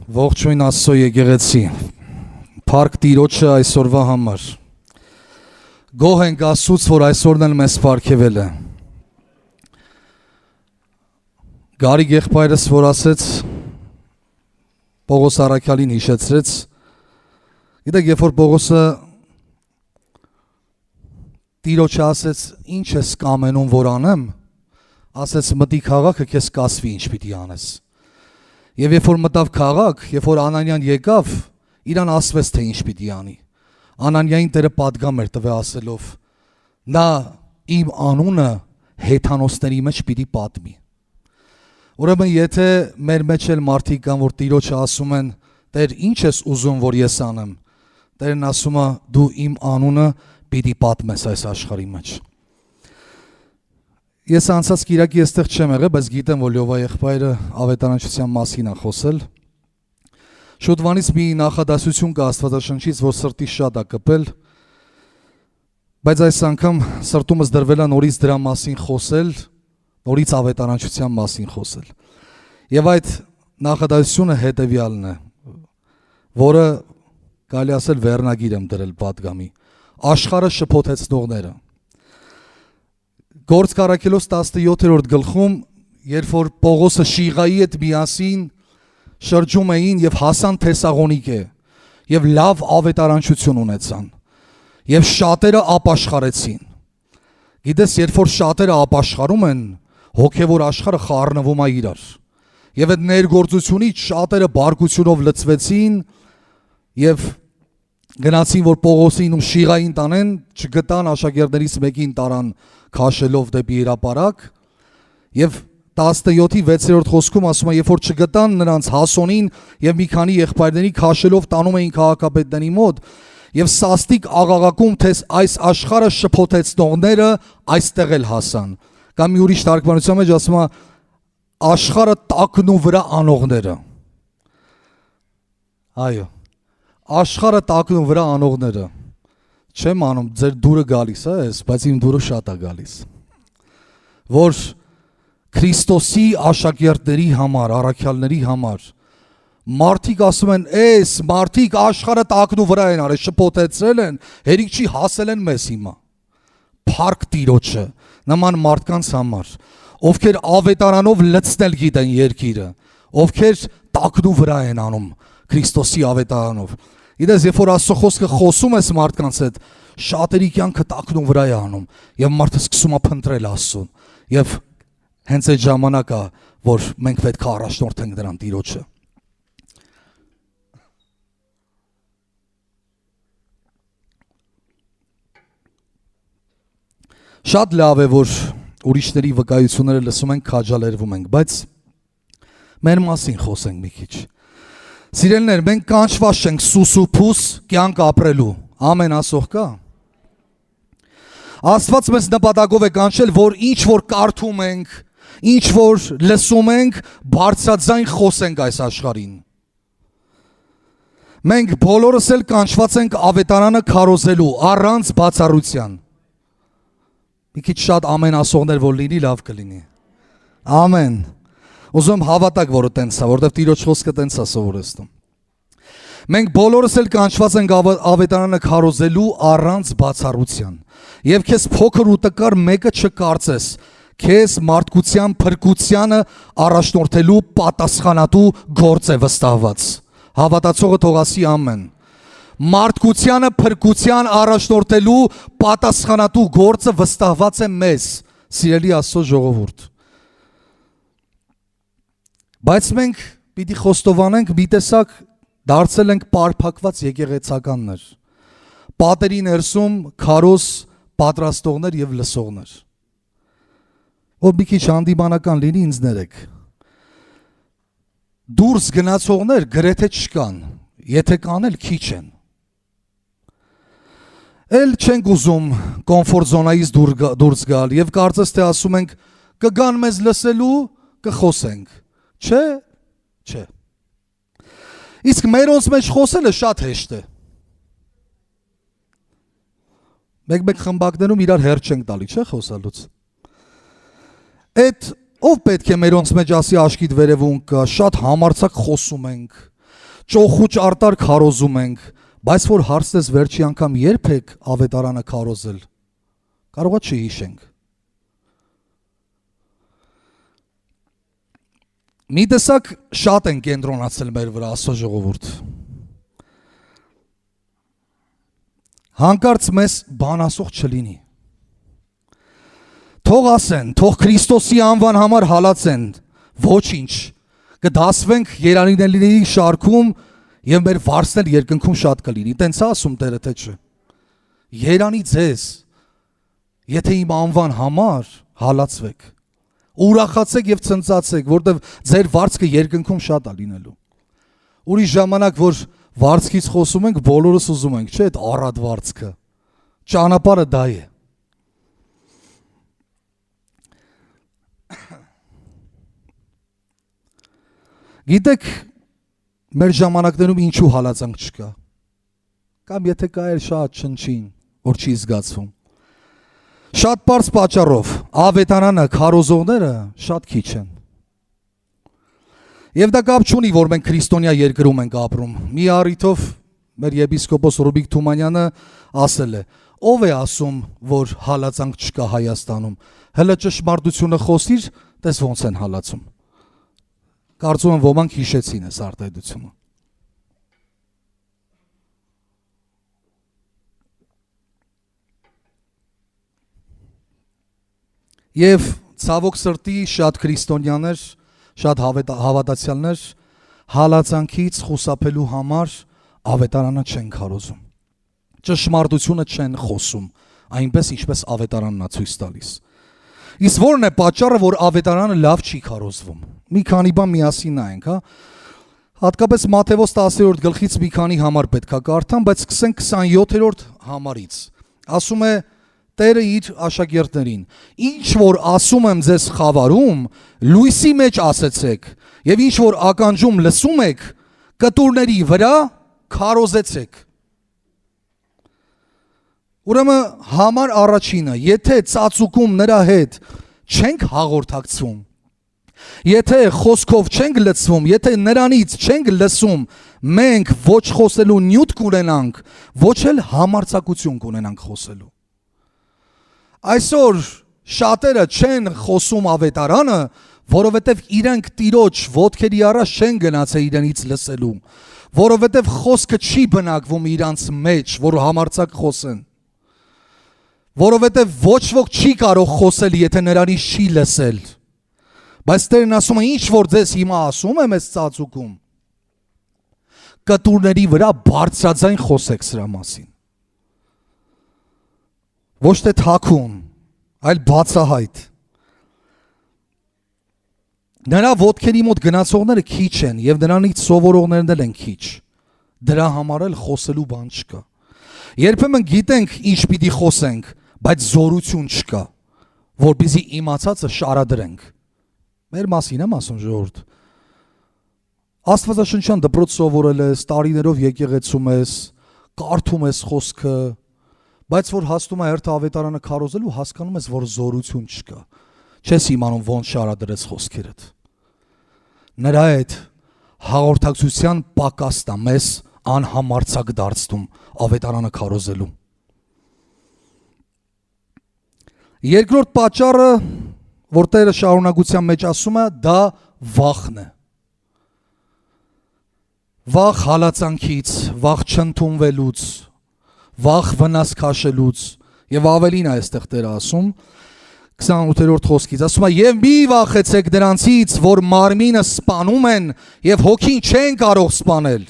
Ողջույն Աստծո եկեղեցի, փառք Տիրոջը այսօրվա համար։ Գոհ ենք Աստծուց, որ այսօրն էլ մեզ փառքեվել է։ Գարիկ եղբայրս, որ ասեց, Պողոս առաքյալին հիշեցրեց, գիտեք, երբ որ Պողոսը Տիրոջը ասեց, ինչ ես կամենում, որ անեմ, ասեց, մտի քաղաքը քեզ կասվի ինչ պիտի անես։ Եվ երբ որ մտավ քաղաք, երբ որ Անանյան եկավ, իրան ասվեց, թե ինչ պիտի անի։ Անանյային Տերը պատգամ էր տվել ասելով, նա իմ անունը հեթանոսների մեջ պիտի պատմի։ Ուրեմն եթե մեր մեջ էլ մարդիկ կան, որ Տիրոջը ասում են, Տեր, ինչ ես ուզում, որ ես անեմ, Տերն ասում է, դու իմ անունը պիտի պատմես այս աշխարհի մեջ։ Ես անցած Կիրակի այստեղ չեմ եղել, բայց գիտեմ, որ Լյովա եղբայրը ավետարանչության մասին է խոսել։ Շուտվանից մի նախադասություն կա Աստվածաշնչից, որ սրտի շատ է կպել, բայց այս անգամ սրտումս դրվել է նորից դրա մասին խոսել, նորից ավետարանչության մասին խոսել։ Եվ այդ նախադասությունը հետևյալն է, որը կարելի ասել վերնագիր եմ դրել պատգամի։ Աշխարհը շփոթեցնողները։ Գործք առաքելոց 17-րդ գլխում, երբ որ Պողոսը Շիղայի հետ միասին շրջում էին եւ հասան Թեսաղոնիկե եւ լավ ավետարանչություն ունեցան եւ շատերը ապաշխարեցին։ Գիտես, երբ որ շատերը ապաշխարում են, հոգեվոր աշխարհը խառնվում է իրար։ Եվ այդ ներգործությունից շատերը բարկությունով լցվեցին եւ գնացին, որ Պողոսին ու Շիղային տանեն, չգտան, աշակերտներից մեկին տարան քաշելով դեպի հրապարակ, եւ 17-ի 6-րդ խոսքում ասում է, երբ որ չգտան նրանց Հասոնին եւ մի քանի եղբայրների քաշելով տանում էին քաղաքապետների մոտ, եւ սաստիկ աղաղակում, թե այս աշխարհը շփոթեցնողները այստեղ էլ հասան։ Կամ մի ուրիշ թարգմանության մեջ ասում է, աշխարհը տակնու վրա անողները։ Այո, աշխարհը տակնու վրա անողները։ Չեմ անում, ձեր դուրը գալիս է ես, բայց իմ դուրը շատ է գալիս։ Որ Քրիստոսի աշակերտների համար, առաքյալների համար, մարդիկ ասում են, էս մարդիկ աշխարհը տակնու վրա են արել, շփոթեցրել են, հերիք չի հասել են մեզ հիմա։ Փառք Տիրոջը, նման մարդկանց համար, ովքեր ավետարանով լցնել գիտեն երկիրը, ովքեր տակնու վրա են անում Քրիստոսի ավետարանով։ Գիտես, երբ որ Աստծո խոսքը խոսում ես մարդկանց հետ, շատերի կյանքը տակնու վրա է անում, եւ մարդը սկսում է փնտրել Աստծուն, եւ հենց այդ ժամանակը, որ մենք պետք է առաջնորդենք դրան Տիրոջը։ Շատ լավ է, որ ուրիշների վկայությունները լսում ենք, քաջալերվում ենք, բայց մեր մասին խոսենք մի քիչ։ Սիրելիներ, մենք կանչված չենք սուսուփուս կյանք ապրելու, ամեն ասող կա։ Աստված մեզ նպատակով է կանչել, որ ինչ որ կարդում ենք, ինչ որ լսում ենք, բարձրաձայն խոսենք այս աշխարհին։ Մենք բոլորս էլ կանչված ենք ավետարանը քարոզելու, առանց բացառության։ Մի քիչ շատ ամեն ասողներ որ լինի, լավ կլինի։ Ամեն։ Ուզում հավատակ, որ տենց է, որովհետև Տիրոջ խոսքը տենց է սովորեցնում։ Մենք բոլորս էլ կանչված ենք ավետարանը քարոզելու առանց բացառության։ Եվ քեզ փոքր ու տկար մեկը չկարծես, քեզ մարդկության փրկությանը առաջնորդելու պատասխանատու գործ է վստահված։ Հավատացողը թող ասի ամեն։ Մարդկությանը փրկության առաջնորդելու պատասխանատու գործը վստահված է մեզ, սիրելի Աստծո ժողովուրդ։ Բայց մենք պիտի խոստովանենք, մի տեսակ դարձել ենք պարփակված եկեղեցականներ, պատերի ներսում քարոզ պատրաստողներ եւ լսողներ։ Որ մի քիչ հանդիմանական լինի, ինձ ներեք։ Դուրս գնացողներ գրեթե չկան, եթե կան էլ քիչ են։ Էլ չենք ուզում կոմֆորտ զոնայից դուրս գալ եւ կարծես թե ասում ենք կգան մեզ լսելու, կխոսենք։ Չէ, չէ։ Իսկ մերոնց մեջ խոսելը շատ հեշտ է։ Մեկ խմբակներում իրար հերթ չենք տալի, չէ՞ խոսալուց։ Այդ ով պետք է մերոնց մեջ ասի աշկիտ վերևում կա, շատ համարձակ խոսում ենք, ճոխուճ արտար քարոզում ենք, բայց որ հարցնես վերջի անգամ երբ եք ավետարանը քարոզել, կարողա չհիշենք։ Մի տեսակ շատ են կենտրոնացել մեր վրա Աստծո ժողովուրդ։ Հանկարծ մեզ բան ասող չլինի։ Թող ասեն, թող Քրիստոսի անվան համար հալածեն, ոչինչ, կդասվենք երանիների շարքում և մեր վարձնել երկնքում շատ կլինի, տենց ասում Տերը թե չէ։ Երանի ձեզ, եթե իմ անվան համար հալածվեք, ուրախացեք և ցնծացեք, որտև ձեր վարձքը երկնքում շատ է լինելու։ Ուրիշ ժամանակ, որ վարձքից խոսում ենք, բոլորս ուզում ենք, չէ, այդ առատ վարձքը, ճանապարհը դա է։ Գիտեք, մեր ժամանակներում ինչու հալածանք չկա, կամ եթե կա էլ շատ չնչին, որ չի զգացվում։ Շատ պարզ պատճառով ավետարանը քարոզողները շատ քիչ են։ Եվ դա կապ չունի, որ մենք քրիստոնյա երկրում ենք ապրում։ Մի առիթով մեր եպիսկոպոս Ռուբիկ Թումանյանը ասել է. ով է ասում, որ հալածանք չկա Հայաստանում։ Հələ ճշմարտությունը խոսիր, տես ոնց են հալածում։ Կարծում եմ ոմանք հիշեցին այս արտահայտությունը։ Եվ ցավոք սրտի շատ քրիստոնյաներ, շատ հավատացյալներ հալածանքից խուսափելու համար ավետարանը չեն քարոզում։ Ճշմարտությունը չեն խոսում, այնպես ինչպես ավետարանն է ցույց տալիս։ Իսկ որն է պատճառը, որ ավետարանը լավ չի քարոզվում։ Մի քանի բան միասին նայենք, հա։ Հատկապես Մատթեոս 10-րդ գլխից մի քանի համար պետք է կարդամ, բայց սկսենք 27-րդ համարից։ Ասում է Տերը իր աշակերտներին. ինչ որ ասում եմ ձեզ խավարում, լույսի մեջ ասեցեք, եւ ինչ որ ականջում լսում եք, կտուրների վրա քարոզեցեք։ Ուրեմն համար առաջինը, եթե ծածուկում նրա հետ չենք հաղորդակցվում, եթե խոսքով չենք լցվում, եթե նրանից չենք լսում, մենք ոչ խոսելու նյութ կունենանք, ոչ էլ համարձակություն կունենանք խոսելու։ Այսօր շատերը չեն խոսում ավետարանը, որովհետև իրենք Տիրոջ ոտքերի առաջ չեն գնացել իրենից լսելու, որովհետև խոսքը չի բնակվում իրանց մեջ, որ համարձակ խոսեն, որովհետև ոչ ոք չի կարող խոսել, եթե նրանից չի լսել, բայց Տերն ասում է, ինչ որ ձեզ հիմա ասում եմ այս ծածուկում, կտուրների վրա բարձրաձայն խոսեք սրա մասին։ Ոչ թե թաքուն, այլ բացահայտ։ Նրա ոտքերի մոտ գնացողները քիչ են եւ նրանից սովորողներն էլ են քիչ։ Դրա համար էլ խոսելու բան չկա։ Երբեմն գիտենք ինչ պիտի խոսենք, բայց զորություն չկա, որպեսզի իմացածը շարադրենք։ Մեր մասին եմ ասում ժողովուրդ։ Աստվածաշնչյան դպրոց սովորել ես, տարիներով եկեղեցում ես, կարդում ես խոսքը, բայց որ հասնում է հերթը ավետարանը քարոզելու, հասկանում ես, որ զորություն չկա։ Չես իմանում ոնց շարադրես խոսքերդ։ Նրա այդ հաղորդակցության պակասն է մեզ անհամարձակ դարձնում ավետարանը քարոզելու։ Երկրորդ պատճառը, որ Տերը շարունակության մեջ ասում է, դա վախն է։ Վախ հալածանքից, վախ չընդունվելուց, վախ վնաս քաշելուց, եւ ավելին է այստեղ Տերը ասում 28-րդ խոսքից, ասում է եւ մի վախեցեք դրանցից, որ մարմինը սպանում են եւ հոգին չեն կարող սպանել,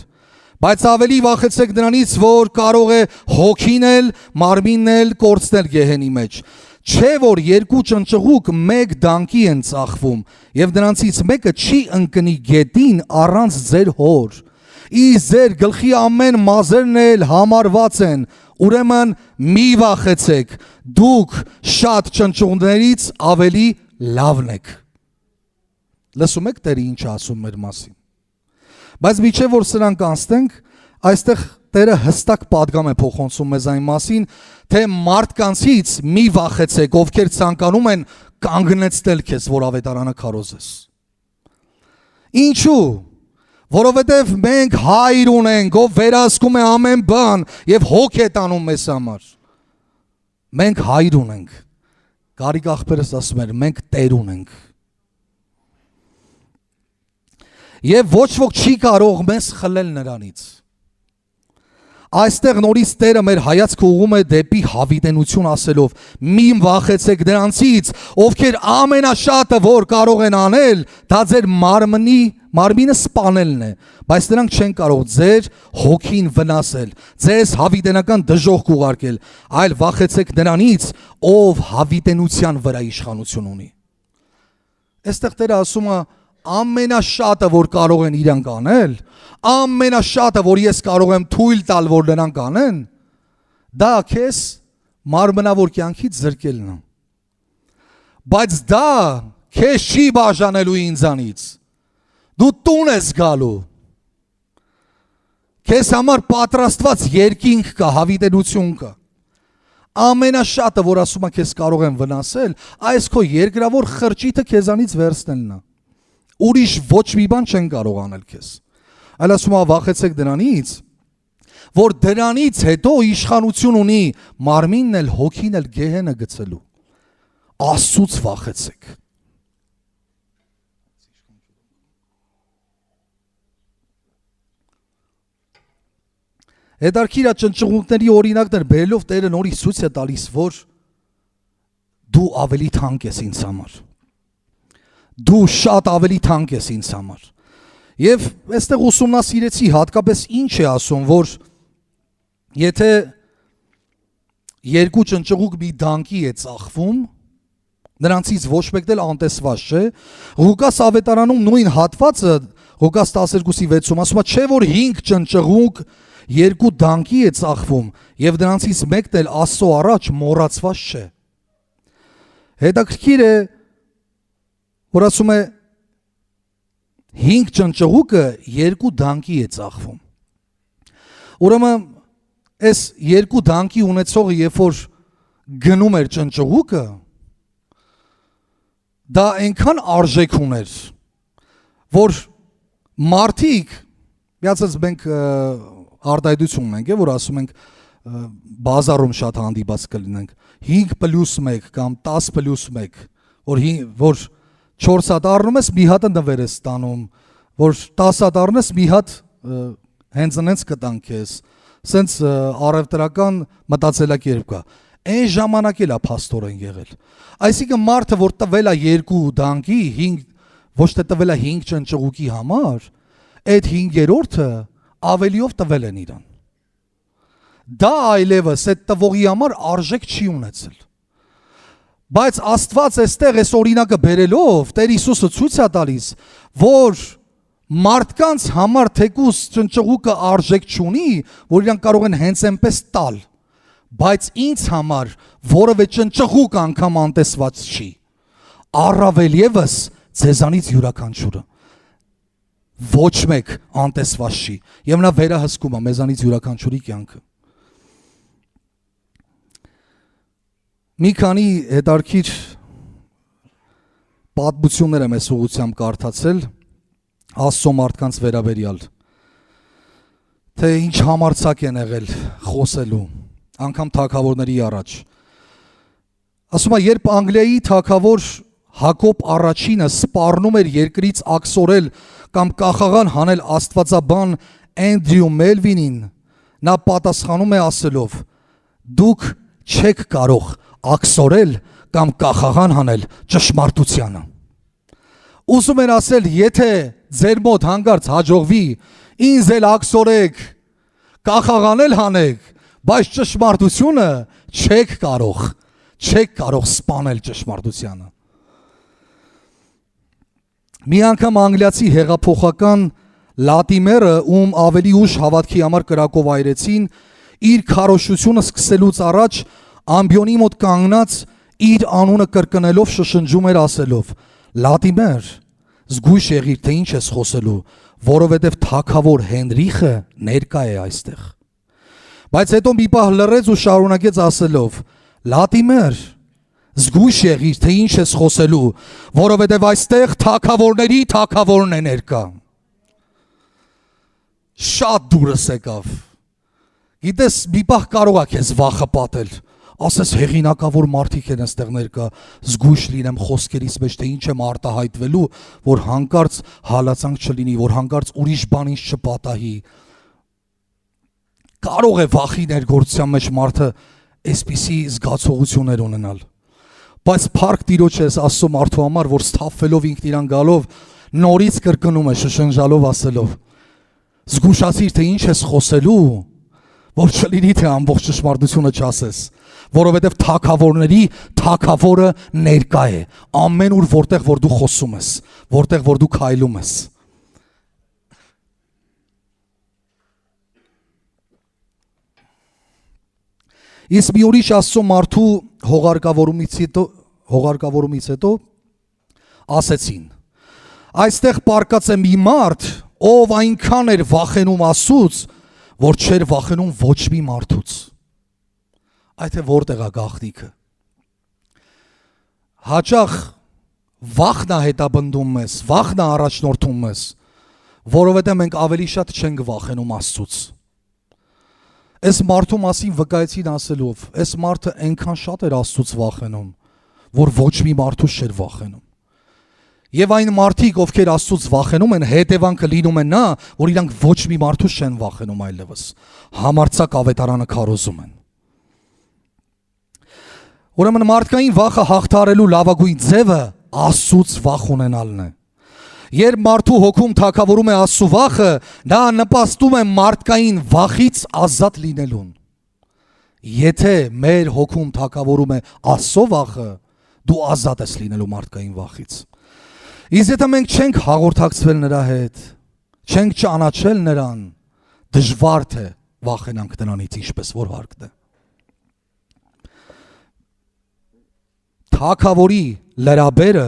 բայց ավելի վախեցեք դրանից, որ կարող է հոգին էլ, մարմինն էլ կորցնել գեհենի մեջ։ Չէ որ երկու ճնճղուկ մեկ դանկի են ծախվում եւ դրանցից մեկը չի ընկնի գետին առանց ձեր հոր։ Իսկ ձեր գլխի ամեն մազերն էլ համարված են, ուրեմն մի վախեցեք, դուք շատ ճնճղուկներից ավելի լավն եք։ Լսում եք Տերը ինչ ասում մեր մասին։ Բայց միջև որ սրանք անցնենք, այստեղ Տերը հստակ պատգամ է փոխանցում մեզ այն մասին, թե մարդկանցից մի վախեցեք, ովքեր ցանկանում են կանգնեցնել քեզ, որ ավետարանը քարոզես։ Ինչու? Որովհետև մենք հայր ունենք, ով վերահսկում է ամեն բան եւ հոգ է տանում մեզ համար։ Մենք հայր ունենք։ Գարիկ աղբերս ասում էր, մենք Տեր ունենք։ Եվ ոչ ոք չի կարող մեզ խլել նրանից։ Այստեղ նորից Տերը մեր հայացքը ուղղում է դեպի հավիտենություն ասելով. մի վախեցեք նրանցից, ովքեր ամենաշատը որ կարող են անել, դա ձեր մարմինը սպանելն է, բայց նրանք չեն կարող ձեր հոգին վնասել, ձեզ հավիտենական դժոխք ուղարկել, այլ վախեցեք նրանից, ով հավիտենության վրա իշխանություն ունի։ Այստեղ Տերը ասում է ամենաշատը որ կարող են իրանք անել, ամենաշատը որ ես կարող եմ թույլ տալ որ նրանք անեն, դա քեզ մարմնավոր կյանքից զրկելն է։ Բայց դա քեզ չի բաժանելու ինձանից։ Դու տուն ես գալու։ Քեզ համար պատրաստված երկինք կա, հավիտենություն կա։ Ամենաշատը որ ասում է քեզ կարող են վնասել, այս քո երկրավոր խրճիթը քեզանից վերցնելն է։ Ուրիշ ոչ մի բան չեն կարող անել քեզ։ Այլ ասում է վախեցեք դրանից, որ դրանից հետո իշխանություն ունի մարմինն էլ հոգին էլ գեհենը գցելու։ Աստծուց վախեցեք։ Հետարքիր է ճնճղունքների օրինակներ բերելով Տերը նորից ցույց է տալիս, որ դու ավելի թանկ ես ինձ համար։ Դու շատ ավելի թանկ ես ինձ համար։ Եվ այստեղ ուսումնասիրեցի հատկապես ինչ է ասում, որ եթե երկու ճնճղուկ մի դանկի է ծախվում, նրանցից ոչ մեկն էլ անտեսված չէ։ Ղուկաս ավետարանում նույն հատվածը Ղուկաս 12:6-ում ասում է, չէ որ 5 ճնճղուկ երկու դանկի է ծախվում եւ նրանցից մեկն էլ Աստծո առաջ մոռացված չէ։ Հետաքրքիր է, որ ասում է 5 ճնճղուկը երկու դանկի է ծախվում։ Ուրեմն այս երկու դանկի ունեցողը երբ որ գնում էր ճնճղուկը, դա այնքան արժեք ուներ, որ մարդիկ, միացած մենք արտահայտություն ունենք, որ ասում ենք բազարում շատ հանդիպած կլինենք, 5+1 կամ 10+1, որ 4 հատ առնում ես, մի հատը նվեր ես ստանում, որ 10 հատ առնես, մի հատ հենց նենց կտանք ես, սենց առևտրական մտածելակերպ կա։ Այն ժամանակ էլ է փաստորեն եղել։ Այսինքն մարդը, որ տվել է 2 դանկի, ոչ թե տվել է 5 ճնճղուկի համար, այդ 5-րդը ավելիով տվել են իրան։ Դա այլևս այդ տվողի համար արժեք չի ունեցել։ Բայց Աստված այստեղ այս օրինակը բերելով Տեր Հիսուսը ցույց է տալիս, որ մարդկանց համար թեկուզ ճնճղուկը արժեք չունի, որ իրանք կարող են հենց այնպես տալ, բայց ինձ համար որևէ ճնճղուկ անգամ անտեսված չի, առավել ևս ձեզանից յուրաքանչյուրը, ոչ մեկ անտեսված չի, եւ նա վերահսկում է մեզանից յուրաքանչյուրի կյանքը։ Մի քանի հետարքիր պատմություններ եմ այս ուղղությամբ կարդացել Աստծո մարդկանց վերաբերյալ, թե ինչ համարձակ են եղել խոսելու, անգամ թագավորների առաջ։ Ասում է, երբ Անգլիայի թագավոր Հակոբ առաջինը սպառնում էր երկրից աքսորել կամ կախաղան հանել աստվածաբան Էնդրյու Մելվինին, նա պատասխանում է ասելով. դուք չեք կարող աքսորել կամ կախաղան հանել ճշմարտությանը։ Ուզում են ասել, եթե ձեր մոտ հանգարց հաջողվի, ինձ էլ աքսորեք, կախաղանել հանեք, բայց ճշմարտությունը չեք կարող սպանել ճշմարտությանը։ Մի անգամ անգլիացի հեղափոխական Լատիմերը, ում ավելի ուշ հավատքի համար կրակով այրեցին, իր քարոզությունը սկսելուց առաջ ամբիոնի մոտ կանգնած իր անունը կրկնելով շշնջում էր ասելով. Լատիմեր, զգույշ եղիր, թե ինչ ես խոսելու, որովհետև թագավոր Հենրիխը ներկա է այստեղ։ Բայց հետո մի պահ լռեց ու շարունակեց ասելով. Լատիմեր, զգույշ եղիր, թե ինչ ես խոսելու, որովհետև այստեղ թագավորների թագավորն է ներկա։ շատ դուրս եկավ։ Գիտես, մի պահ կարող է քեզ վախը պատել, ասես հեղինակավոր մարդիկ են այստեղ ներկա, զգույշ լինեմ խոսքերից մեջ, թե ինչ եմ արտահայտվելու, որ հանկարծ հալածանք չլինի, որ հանկարծ ուրիշ բան ինձ չպատահի։ Կարող է վախի ներգործության մեջ մարդը այսպիսի զգացողություններ ունենալ, բայց փառք Տիրոջը Աստծո մարդու համար, որ սթափվելով ինքն իրան գալով նորից կրկնում է շշնջալով ասելով. զգուշացիր, թե ինչ ես խոսելու, որ չլինի թե ամբողջ ճշմարտությունը չասես, որովհետև թագավորների թագավորը ներկա է ամեն ուր, որտեղ որ դու խոսում ես, որտեղ որ դու քայլում ես։ Իսկ մի ուրիշ Աստծո մարդու հողարկավորումից հետո ասեցին. այստեղ պառկած է մի մարդ, ով այնքան էր վախենում Աստծուց, որ չէր վախենում ոչ մի մարդուց։ Այդ է որտեղ է գաղտնիքը։ Հաճախ վախն է հետապնդում մեզ, վախն է առաջնորդում մեզ, որովհետև մենք ավելի շատ չենք վախենում Աստծուց։ Այս մարդու մասին վկայեցին ասելով, այս մարդը այնքան շատ էր Աստծուց վախենում, որ ոչ մի մարդուց չէր վախենում։ Եվ այն մարդիկ, ովքեր Աստծուց վախենում են, հետևանքը լինում է նա, որ իրանք ոչ մի մարդուց չեն վախենում այլևս, համարձակ ավետարանը քարոզում են։ Ուրեմն մարդկային վախը հաղթահարելու լավագույն ձևը Աստծուց վախ ունենալն է։ Երբ մարդու հոգում թագավորում է Աստծո վախը, նա նպաստում է մարդկային վախից ազատ լինելուն։ Եթե մեր հոգում թագավորում է Աստծո վախը, դու ազատ ես լինելու մարդկային վախից։ Իսկ եթե մենք չենք հաղորդակցվել նրա հետ, չենք ճանաչել նրան, դժվար թե վախենանք նրանից, ինչպես որ հարկն է։ Թագավորի լրաբերը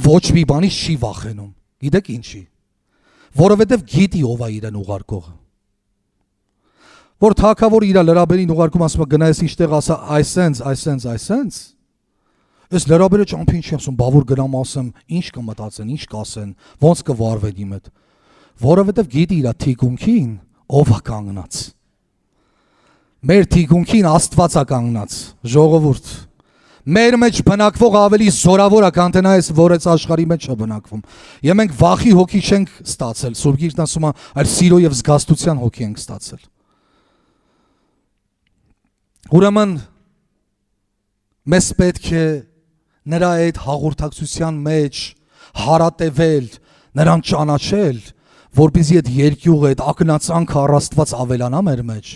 ոչ մի բանից չի վախենում։ Գիտեք ինչի։ Որովհետև գիտի ով է իրեն ուղարկողը։ Որ թագավորը իր լրաբերին ուղարկում, ասում է գնա ես ինչտեղ, ասա այսենց։ Այս լրաբերը ճամփին չի ասում, բա որ գնամ ասեմ, ինչ կմտածեն, ինչ կասեն, ոնց կվարվեն իմ հետ։ Որովհետև գիտի իր թիկունքին ով է կանգնած։ Մեր թիկունքին Աստված է կանգնած, ժողովուրդ։ Մեր մեջ բնակվող ավելի զորավոր է, քան թե նա այս որ այս աշխարհի մեջ է բնակվում։ Եվ մենք վախի հոգի չենք ստացել, Սուրբ Գիրքն ասում է, այլ սիրո եւ զգաստության հոգի ենք ստացել։ Ուրեմն մեզ պետք է նրա այդ հաղորդակցության մեջ հարատևել, նրան ճանաչել, որպեսզի այդ երկյուղը, այդ ակնածանքը առ Աստված ավելանա մեր մեջ,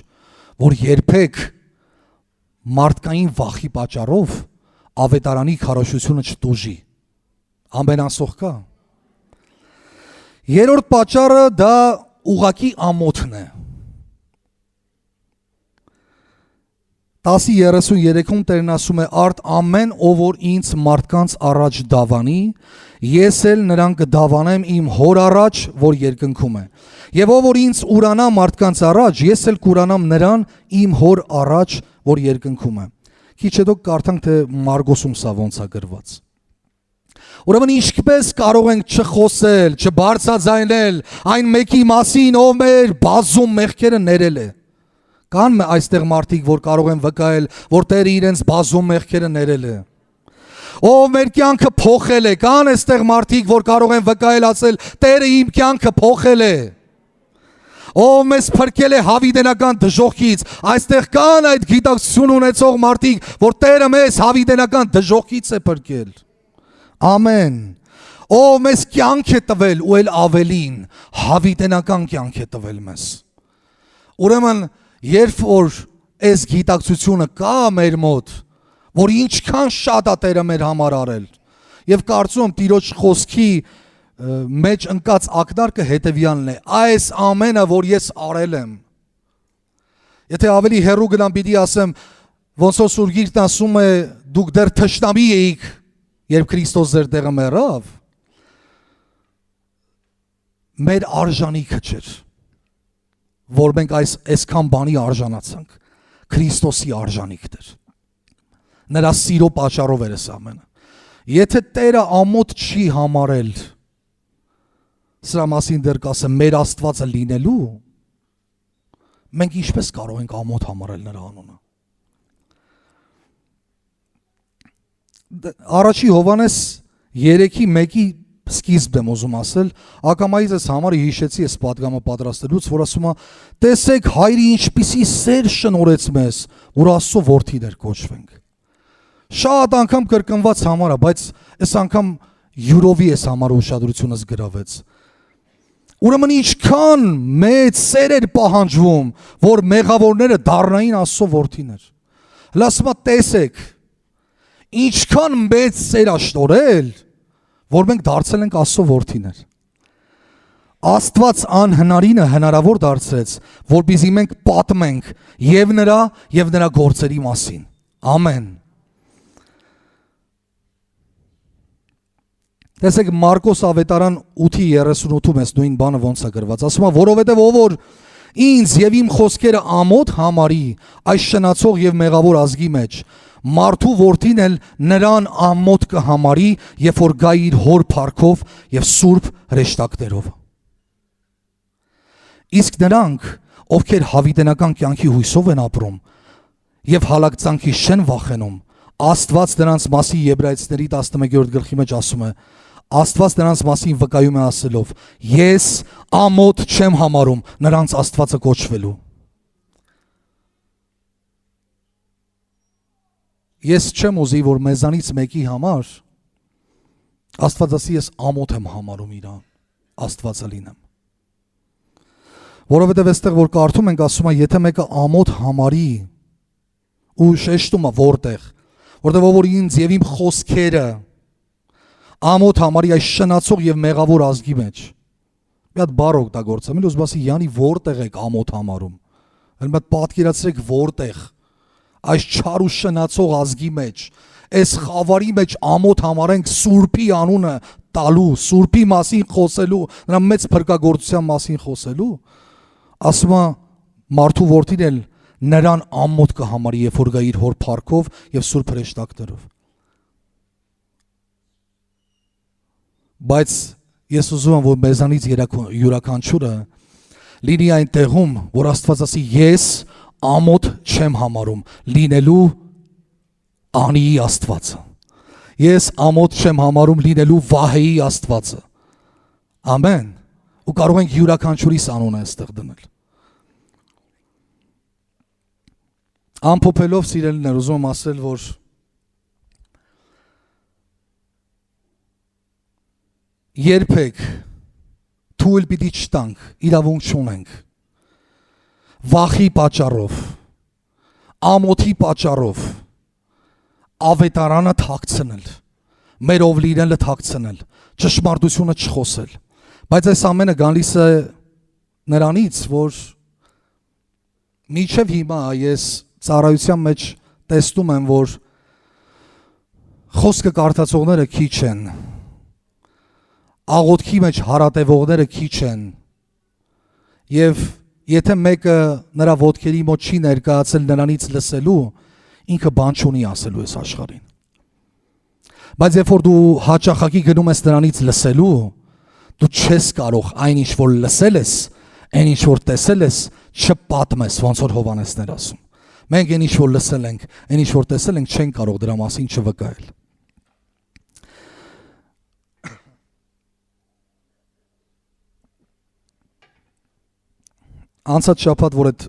որ երբեք մարդկային վախի պատճառով ավետարանի քարոզությունը չտուժի։ Ամեն ասող կա։ Երրորդ պատճառը դա ուղակի ամոթն է։ 10:33-ում Տերն ասում է. «Արդ ամեն ով որ ինձ մարդկանց առաջ դավանի, ես էլ նրան կդավանեմ իմ հոր առաջ, որ երկնքում է։ Եվ ով որ ինձ ուրանա մարդկանց առաջ, ես էլ կուրանամ նրան իմ հոր առաջ, որ երկնքում է»։ Քիչ հետո կարդանք, թե Մարգոսում սա ոնց է գրված։ Ուրեմն ինչպես կարող ենք չխոսել, չբարձրաձայնել այն մեկի մասին, ով մեր բազում մեղքերը ներել է։ Կան այստեղ մարդիկ, որ կարող են վկայել, որ Տերը իրենց բազում մեղքերը ներել է։ Ով մեր կյանքը փոխել է, կան այստեղ մարդիկ, որ կարող են վկայել, ասել, Տերը իմ կյանքը փոխել է։ Ով մեզ փրկել է հավիտենական դժոխքից, այստեղ կան այդ գիտակցություն ունեցող մարդիկ, որ Տերը մեզ հավիտենական դժոխքից է փրկել։ Ամեն։ Ով մեզ կյանք է տվել ու էլ ավելին, հավիտենական կյանք է տվել մեզ։ Ուրեմն երբ որ այս գիտակցությունը կա մեր մոտ, որ ինչքան շատ է Տերը մեր համար արել, եւ կարծում եմ Տիրոջ խոսքի մեջ ընկած ակնարկը հետևյալն է. այս ամենը, որ ես արել եմ։ Եթե ավելի հեռու գնամ, պիտի ասեմ, ոնց որ Սուրբ Գիրքն ասում է, դուք դեռ թշնամի էիք, երբ Քրիստոս ձեր տեղը մեռավ, մեր արժանիքը չէր, որ մենք այսքան բանի արժանացանք, Քրիստոսի արժանիքն էր։ Նրա սիրո պատճառով էր այս ամենը։ Եթե Տերը ամոթ չի համարել, սրա մասին դեռ կասեմ, մեր Աստվածը լինելու, մենք ինչպես կարող ենք ամոթ համարել նրա անունը։ Առաջի Հովհաննես 3:1-ի սկիզբն եմ ուզում ասել, ակամայից ես համար հիշեցի այս պատգամը պատրաստելուց, որ ասում է. տեսեք հայրի ինչպիսի սեր շնորհեց մեզ, որ Աստծո որդիներ կոչվենք։ Շատ անգամ կրկնված համար է, բայց այս անգամ յուրովի այս համար ուշադրությունս գրավեց։ Ուրեմն ինչքան մեծ սեր էր պահանջվում, որ մեղավորները դառնային Աստծո որդիներ։ Ասում է տեսեք, ինչքան մեծ սեր է շնորհել, որ մենք դարձել ենք Աստծո որդիներ։ Աստված անհնարինը հնարավոր դարձրեց, որպեսզի մենք պատմենք եւ նրա գործերի մասին։ Ամեն։ Տեսեք Մարկոս ավետարան 8:38-ում էս նույն բանը ոնց է գրված, ասում է, որովհետև ով որ ինձ եւ իմ խոսքերը ամոթ համարի այս շնացող եւ մեղավոր ազգի մեջ, մարդու որդին էլ նրան ամոթ կհամարի, երբ որ գա իր հոր փառքով եւ սուրբ հրեշտակներով։ Իսկ նրանք, ովքեր հավիտենական կյանքի հույսով են ապրում եւ հալակծանքի չեն վախենում, Աստված նրանց մասին Եբրայեցիների 11-րդ գլխի մեջ ասում է, Աստված նրանց մասին վկայում է ասելով. ես ամոթ չեմ համարում նրանց Աստվածը կոչվելու։ Ես չեմ ուզի, որ մեզանից մեկի համար Աստված ասի ես ամոթ եմ համարում իրան, Աստվածը լինեմ։ Որովհետև այստեղ որ կարդում ենք, ասում է, եթե մեկը ամոթ համարի ու շեշտում է որտեղ, որտեղ որ ինձ եւ իմ խոսքերը ամոթ համարի այս շնացող եւ մեղավոր ազգի մեջ։ Մի հատ բառ օգտագործեմ, էլ ուզում ասի, Յանի որտեղ եք ամոթ համարում։ Հենց մտ պատկերացրեք որտեղ այս չար ու շնացող ազգի մեջ, այս խավարի մեջ ամոթ համարենք Սուրբի անունը տալու, Սուրբի մասին խոսելու, նրա մեծ փրկagorցության մասին խոսելու, ասում է մարդու որդին էլ նրան ամոթ կհամարի, երբ որ գա իր հոր փառքով եւ սուրբ հրեշտակներով։ Բայց ես ուզում եմ, որ մեզանից յուրաքանչյուրը լինի այն տեղում, որ Աստված ասի, ես ամոթ չեմ համարում լինելու Անիի Աստվածը։ Ես ամոթ չեմ համարում լինելու Վահեի Աստվածը։ Ամեն։ Ու կարող ենք յուրաքանչյուրիս անունը այստեղ դնել։ Ամփոփելով սիրելիներ, ուզում եմ ասել, որ երբեք թույլ պիտի չտանք, իրավունք չունենք վախի պատճառով, ամոթի պատճառով ավետարանը թաքցնել, մերով լինելը թաքցնել, ճշմարտությունը չխոսել, բայց այս ամենը գալիս է նրանից, որ մինչև հիմա ես ծառայության մեջ տեսնում եմ, որ խոսքը կարդացողները քիչ են, աղոթքի մեջ հարատևողները քիչ են, եւ եթե մեկը նրա ոտքերի մոտ չի ներկայացել նրանից լսելու, ինքը բան չունի ասելու այս աշխարհին։ Բայց երբ որ դու հաճախակի գնում ես նրանից լսելու, դու չես կարող այն ինչ որ լսել ես, այն ինչ որ տեսել ես, չպատմես, ոնց որ Հովհաննեսն էր ասում։ Մենք այն ինչ որ լսել ենք, այն ինչ որ տեսել ենք, չենք կարող դրա մասին չվկայել։ Անցած շաբաթ, որ այդ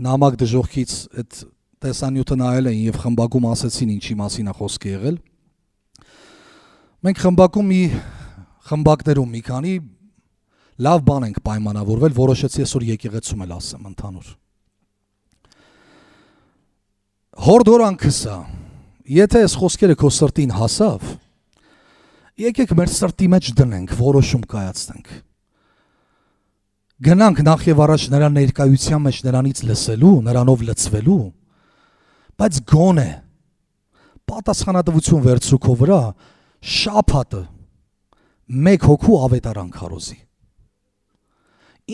նամակ դժոխքից այդ տեսանյութը նայել էին եւ խմբակում ասեցին ինչի մասին է խոսքը եղել, մենք խմբակներում մի քանի լավ բան ենք պայմանավորվել, որոշեցի այսօր եկեղեցում էլ ասեմ ընդհանուր։ Հորդորանքս է, եթե այս խոսքերը քո սրտին հասավ, եկեք մեր սրտի մեջ դնենք, որոշում կայացնենք։ Գնանք նախ եւ առաջ նրա ներկայության մեջ նրանից լսելու, նրանով լցվելու, բայց գոնե պատասխանատվություն վերցրու քո վրա, շաբաթը մեկ հոգու ավետարան քարոզի։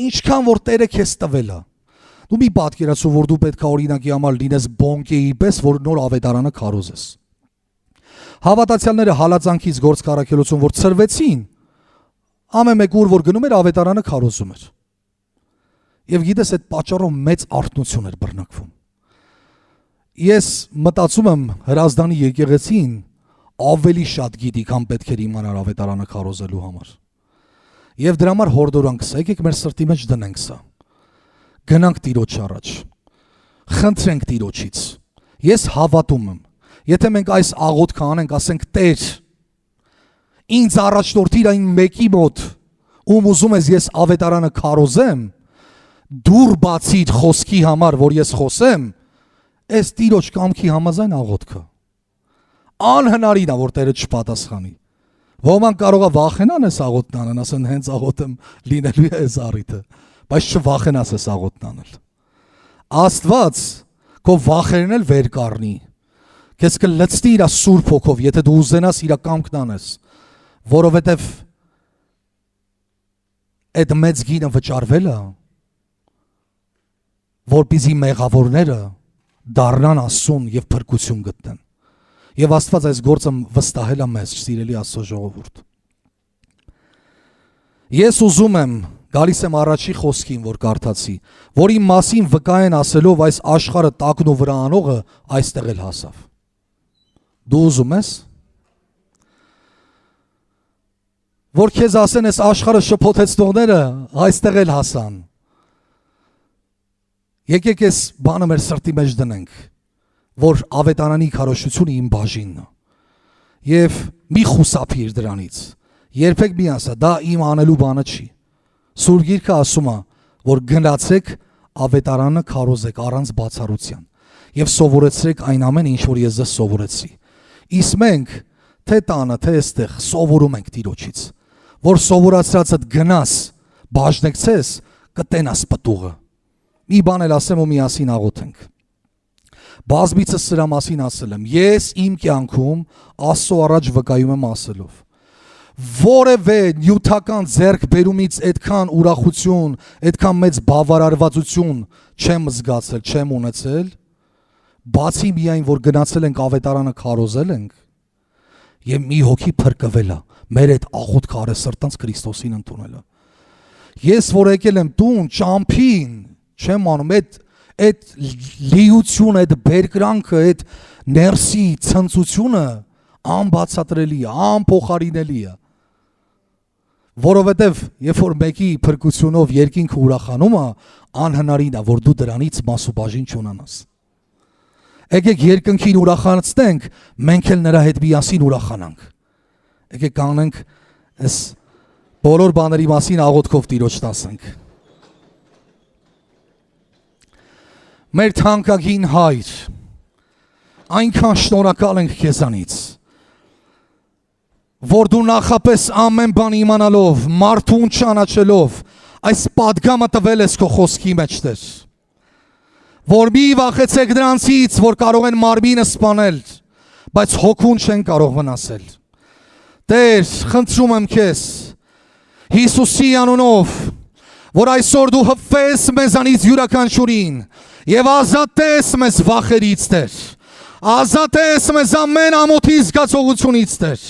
Ինչքան որ Տերը քեզ տվել է, դու մի պատկերացրու, որ դու պետք է օրինակի համար լինես բոնկեի պես, որ նոր ավետարանը քարոզես։ Հավատացյալները հալածանքից գործ կառաքելություն, որ ծրվեցին, ամեն մեկ ուր որ գնում էր ավետարանը քարոզում էր։ Եվ գիտես այդ պատճառով մեծ արթնություն էր բռնկվում։ Ես մտածում եմ Հրազդանի եկեղեցին ավելի շատ գիտի, քան պետք էր իմանալ ավետարանը քարոզելու համար։ Եվ դրա համար հորդորանք սա, եկեք մեր սրտի մեջ դնենք սա։ Գնանք Տիրոջ առաջ։ Խնդրենք Տիրոջից։ Ես հավատում եմ, եթե մենք այս աղոթքը անենք, ասենք Տեր, ինձ առաջնորդիր այն մեկի մոտ, ում ուզում ես ես ավետարանը քարոզեմ, դուր բացիր խոսքի համար, որ ես խոսեմ, այս Տիրոջ կամքի համաձայն աղոթքը։ Անհնարին է, որ Տերը չպատասխանի։ Ոմանք կարող է վախենան այս աղոթն անեն, ասեն հենց աղոթեմ լինելու է այս առիթը, բայց չվախենաս այս աղոթն անել։ Աստված քո վախերն էլ վեր կառնի։ Քեզ կլցնի իր Սուրբ Հոգով, եթե դու ուզենաս իր կամքն անես, որովհետև այդ մեծ գինը վճարվել է, որպեսզի մեղավորները դառնան Աստծուն եւ փրկություն գտնեն։ Եվ Աստված այս գործը վստահել է մեզ, սիրելի Աստծո ժողովուրդ։ Ես ուզում եմ, գալիս եմ առաջի խոսքին, որ կարդացի, որի մասին վկա են ասելով այս աշխարհը տակն ու վրա անողը այստեղ էլ հասավ։ Դու ուզում ես, որ քեզ ասեն այս աշխարհը շփոթեցնողները այստեղ էլ հասան։ Եկեք այս բանը մեր սրտի մեջ դնենք, որ ավետարանի քարոզությունը իմ բաժինն է։ Եվ մի խուսափիր դրանից։ Երբեք մի ասա, դա իմ անելու բանը չի։ Սուրբ Գիրքը ասում է, որ գնացեք ավետարանը քարոզեք առանց բացառության եւ սովորեցրեք այն ամենը, ինչ որ ես ձեզ սովորեցի։ Իսկ մենք թե տանը, թե այստեղ սովորում ենք Տիրոջից, որ սովորացրածդ գնաս, բաժնեկցես, կտենաս պտուղը։ Մի բան էլ ասեմ ու միասին աղոթենք։ Բազմիցս սրա մասին ասել եմ, ես իմ կյանքում Աստծո առաջ վկայում եմ ասելով, որևէ նյութական ձեռքբերումից այդքան ուրախություն, այդքան մեծ բավարարվածություն չեմ զգացել, չեմ ունեցել, բացի միայն որ գնացել ենք ավետարանը քարոզել ենք, եւ մի հոգի փրկվել է, մեր այդ աղոթքը արեսրտանց Քրիստոսին ընդունելը։ Ես որ եկել եմ տուն, ճամփին, չեմ անում այդ լիությունը, այդ բերկրանքը, այդ ներսի ցնծությունը անբացատրելի է, անփոխարինելի է։ Որովհետև երբ որ մեկի փրկությունով երկինքը ուրախանում է, անհնարին է, որ դու դրանից մասուբաժին չունենաս։ Եկեք երկնքին ուրախացնենք, մենք էլ նրա հետ միասին ուրախանանք։ Եկեք կանգնենք այս բոլոր բաների մասին աղոթքով Տիրոջ տասենք։ Մեր թանկագին Հայր, այնքան շնորհակալ ենք քեզանից, որ դու նախապես ամեն բան իմանալով, մարդուն ճանաչելով, այս պատգամը տվել ես քո խոսքի մեջ, Տեր, որ մի վախեցեք դրանցից, որ կարող են մարմինը սպանել, բայց հոգուն չեն կարող վնասել։ Տեր, խնդրում եմ քեզ, Հիսուսի անունով, որ այսօր դու հպվես մեզանից յուրաքանչյուրին եւ ազատես մեզ վախերից, Տեր, ազատես մեզ ամեն ամոթի զգացողությունից, Տեր,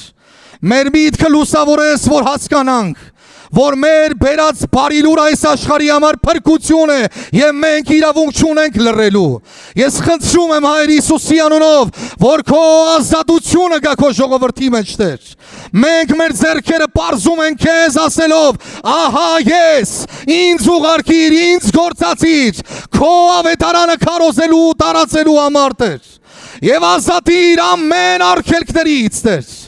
մեր միտքը լուսավորես, որ հասկանանք, որ մեր բերած բարի լուրը այս աշխարհի համար փրկություն է եւ մենք իրավունք չունենք լռելու։ Ես խնդրում եմ Հայր Հիսուսի անունով, որ քո ազատությունը գա քո ժողովրդի մեջ, Տեր։ Մենք մեր ձեռքերը պարզում ենք քեզ ասելով, ահա ես, ինձ ուղարկիր, ինձ գործացիր, քո ավետարանը քարոզելու ու տարածելու համար, Տեր։ Եվ ազատիր ամեն արգելքներից, Տեր։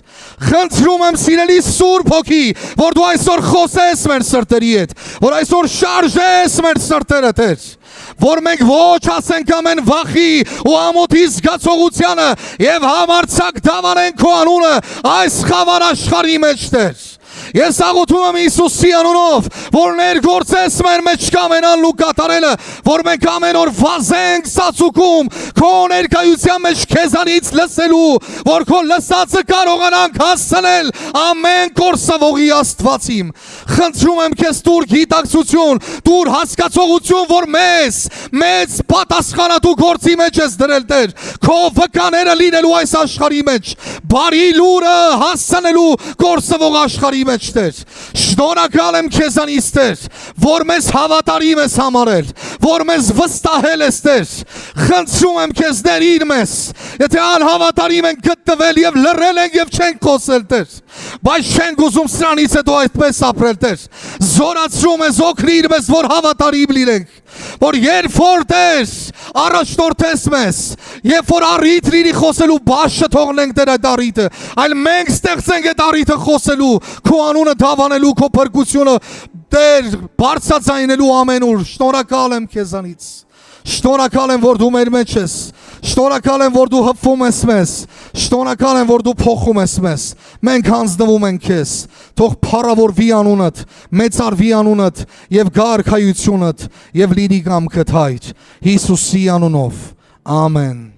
Խնդրում եմ սիրելի Սուրբ Հոգի, որ դու այսօր խոսես մեր սրտերի հետ, որ այսօր շարժես մեր սրտերը, Տեր, որ մենք ոչ ասենք ամեն վախի ու ամոթի զգացողությանը եւ համարձակ դավանենք քո անունը այս խավար աշխարհի մեջ, Տեր։ Ես աղոթում եմ Հիսուսի անունով, որ ներգործես մեր մեջ կամենալն ու կատարելը, որ մենք ամեն օր վազենք ծածուկում, քո ներկայության մեջ քեզանից լսելու, որ քո լսածը կարողանանք հասցնել ամեն կորսավողի Աստվածին։ Խնդրում եմ քեզ տուր գիտակցություն, տուր հասկացողություն, որ մեծ պատասխանատու գործի մեջ ես դրել, Տեր, քո վկաները լինելու այս աշխարհի մեջ, բարի լուրը հասցնելու կորսավող աշխարհի մեջ, մեջ Տեր, շնորհակալ եմ քեզանից Տեր, որ մեզ հավատարիմ ես համարել, որ մեզ վստահել ես Տեր, խնդրում եմ քեզ ներիր մեզ, եթե անհավատարիմ ենք գտնվել եւ լռել ենք եւ չենք խոսել Տեր, բայց չենք ուզում սրանից հետո այդպես ապրել Տեր, զորացրում ես օգնիր մեզ, որ հավատարիմ լինենք, որ երբ որ Տեր առաջնորդես մեզ, երբ որ առիթ լինի խոսելու բաշը թողնենք Տեր այդ առիթը, այլ մենք ստեղծենք այդ առիթը խոսելու, քո անունը դավանելու, քո փրկությունը Տեր բարձրացնելու ամենուր, շնորհակալ եմ քեզանից, շնորհակալ եմ, որ դու մեր մեջ ես, շնորհակալ եմ, որ դու հպվում ես մեզ, շնորհակալ եմ, որ դու փոխում ես մեզ, մենք հանձնվում ենք քեզ, թող փառավորվի անունդ, մեծարվի անունդ եւ գա արքայությունդ եւ լինի կամքդ Հայր, Հիսուսի անունով, ամեն։